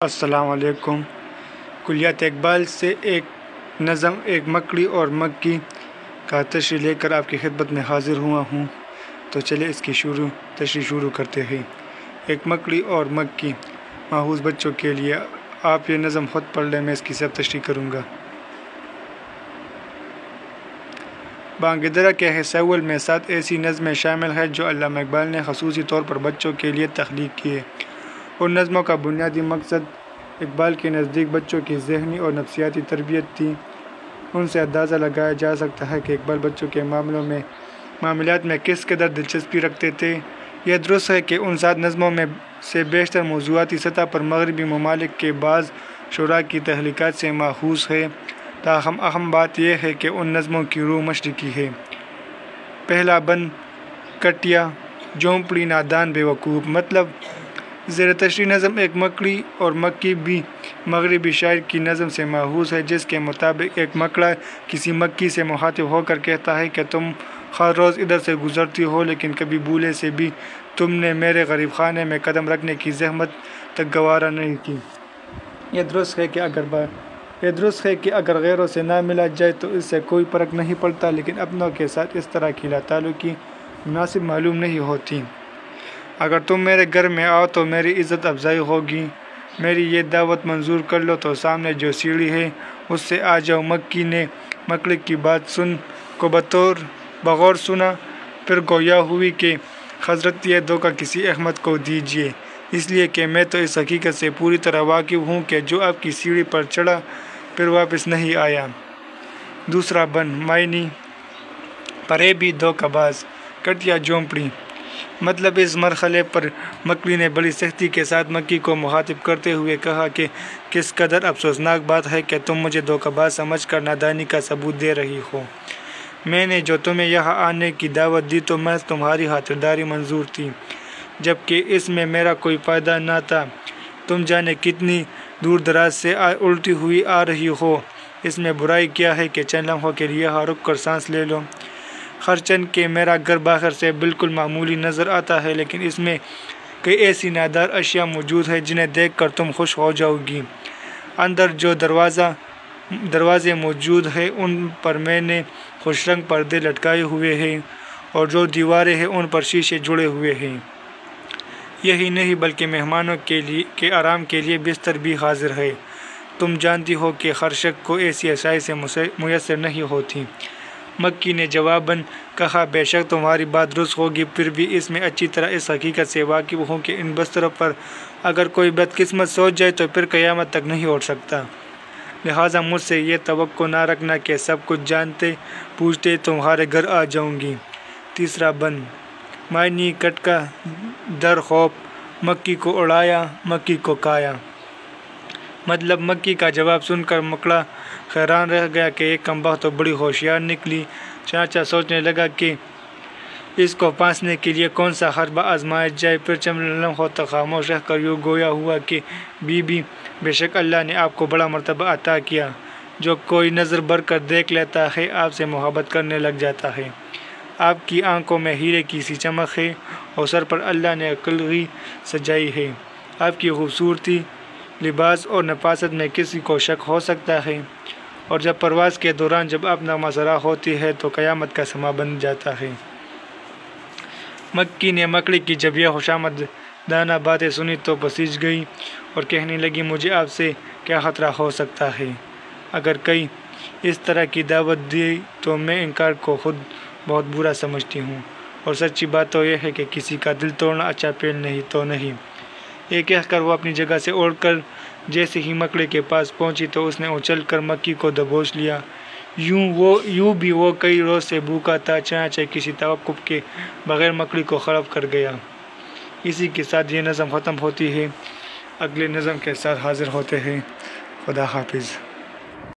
السلام علیکم۔ کلیات اقبال سے ایک نظم ایک مکڑی اور مکی کا تشریح لے کر آپ کی خدمت میں حاضر ہوا ہوں، تو چلے اس کی تشریح شروع کرتے ہیں۔ ایک مکڑی اور مکی محظوظ بچوں کے لیے۔ آپ یہ نظم خود پڑھ لیں، میں اس کی صرف تشریح کروں گا۔ بانگ درا کے حصہ اول میں 7 ایسی نظمیں شامل ہیں جو علامہ اقبال نے خصوصی طور پر بچوں کے لیے تخلیق کیے۔ ان نظموں کا بنیادی مقصد اقبال کے نزدیک بچوں کی ذہنی اور نفسیاتی تربیت تھی۔ ان سے اندازہ لگایا جا سکتا ہے کہ اقبال بچوں کے معاملات میں کس قدر دلچسپی رکھتے تھے۔ یہ درست ہے کہ ان 7 نظموں میں سے بیشتر موضوعاتی سطح پر مغربی ممالک کے بعض شعراء کی تخلیقات سے ماخوذ ہے، تاہم اہم بات یہ ہے کہ ان نظموں کی روح مشرقی ہے۔ پہلا بند کٹیا جھونپڑی نادان بے وقوف۔ مطلب زیر تشریح نظم ایک مکڑی اور مکی بھی مغربی شاعر کی نظم سے ماخوذ ہے، جس کے مطابق ایک مکڑا کسی مکی سے مخاطب ہو کر کہتا ہے کہ تم ہر روز ادھر سے گزرتی ہو، لیکن کبھی بھولے سے بھی تم نے میرے غریب خانے میں قدم رکھنے کی زحمت تک گوارا نہیں کی۔ یہ درست ہے کہ اگر غیروں سے نہ ملا جائے تو اس سے کوئی فرق نہیں پڑتا، لیکن اپنوں کے ساتھ اس طرح کی لا تعلقی مناسب معلوم نہیں ہوتی۔ اگر تم میرے گھر میں آؤ تو میری عزت افزائی ہوگی، میری یہ دعوت منظور کر لو تو سامنے جو سیڑھی ہے اس سے آ جاؤ۔ مکی نے مکڑی کی بات کو بغور سنا، پھر گویا ہوئی کہ حضرت یہ دھوکہ کسی احمد کو دیجیے، اس لیے کہ میں تو اس حقیقت سے پوری طرح واقف ہوں کہ جو آپ کی سیڑھی پر چڑھا پھر واپس نہیں آیا۔ دوسرا بند معنی فریبی دھوکہ باز کٹیا جھونپڑی۔ مطلب اس مرحلے پر مکڑی نے بڑی سختی کے ساتھ مکی کو مخاطب کرتے ہوئے کہا کہ کس قدر افسوسناک بات ہے کہ تم مجھے دھوکہ باز سمجھ کر نادانی کا ثبوت دے رہی ہو۔ میں نے جو تمہیں یہاں آنے کی دعوت دی تو محض تمہاری خاطرداری منظور تھی، جبکہ اس میں میرا کوئی فائدہ نہ تھا۔ تم جانے کتنی دور دراز سے الٹی ہوئی آ رہی ہو، اس میں برائی کیا ہے کہ چند لمحوں کے لیے یہاں رک کر سانس لے لو۔ خرچن کہ میرا گھر باہر سے بالکل معمولی نظر آتا ہے، لیکن اس میں کئی ایسی نادار اشیاء موجود ہیں جنہیں دیکھ کر تم خوش ہو جاؤ گی۔ اندر جو دروازے موجود ہیں ان پر میں نے خوش رنگ پردے لٹکائے ہوئے ہیں، اور جو دیواریں ہیں ان پر شیشے جڑے ہوئے ہیں۔ یہی نہیں بلکہ مہمانوں کے آرام کے لیے بستر بھی حاضر ہے۔ تم جانتی ہو کہ ہر شخص کو ایسی آسائشیں میسر نہیں ہوتی۔ مکی نے جواباً کہا، بے شک تمہاری بات درست ہوگی، پھر بھی اس میں اچھی طرح اس حقیقت سے واقف ہوں کہ ان بستروں پر اگر کوئی بدقسمت سو جائے تو پھر قیامت تک نہیں اٹھ سکتا۔ لہٰذا مجھ سے یہ توقع نہ رکھنا کہ سب کچھ جانتے بوجھتے تمہارے گھر آ جاؤں گی۔ تیسرا بند معنی کٹکا در خوف مکی کو اڑایا مکی کو کھایا۔ مطلب مکی کا جواب سن کر مکڑا حیران رہ گیا کہ یہ کمبخت تو بڑی ہوشیار نکلی۔ چنانچہ سوچنے لگا کہ اس کو پھانسنے کے لیے کون سا حربہ آزمایا جائے۔ پھر چند لمحوں تک خاموش رہ کر یوں گویا ہوا کہ بی بے شک اللہ نے آپ کو بڑا مرتبہ عطا کیا، جو کوئی نظر بھر کر دیکھ لیتا ہے آپ سے محبت کرنے لگ جاتا ہے۔ آپ کی آنکھوں میں ہیرے کی سی چمک ہے، اور سر پر اللہ نے قلعی سجائی ہے۔ آپ کی خوبصورتی، لباس اور نفاست میں کسی کو شک ہو سکتا ہے، اور جب پرواز کے دوران جب آپ نغمہ سرا ہوتی ہے تو قیامت کا سماں بن جاتا ہے۔ مکی نے مکڑی کی جب یہ خوشامدانہ باتیں سنی تو پسیج گئی اور کہنے لگی، مجھے آپ سے کیا خطرہ ہو سکتا ہے؟ اگر کوئی اس طرح کی دعوت دی تو میں انکار کو خود بہت برا سمجھتی ہوں، اور سچی بات تو یہ ہے کہ کسی کا دل توڑنا اچھا فعل نہیں۔ یہ کہہ کر وہ اپنی جگہ سے اٹھ کر جیسے ہی مکڑی کے پاس پہنچی تو اس نے اچھل کر مکی کو دبوچ لیا۔ یوں بھی وہ کئی روز سے بھوکا تھا، چنانچہ کسی توقف کے بغیر مکڑی کو خراب کر گیا۔ اسی کے ساتھ یہ نظم ختم ہوتی ہے، اگلے نظم کے ساتھ حاضر ہوتے ہیں۔ خدا حافظ۔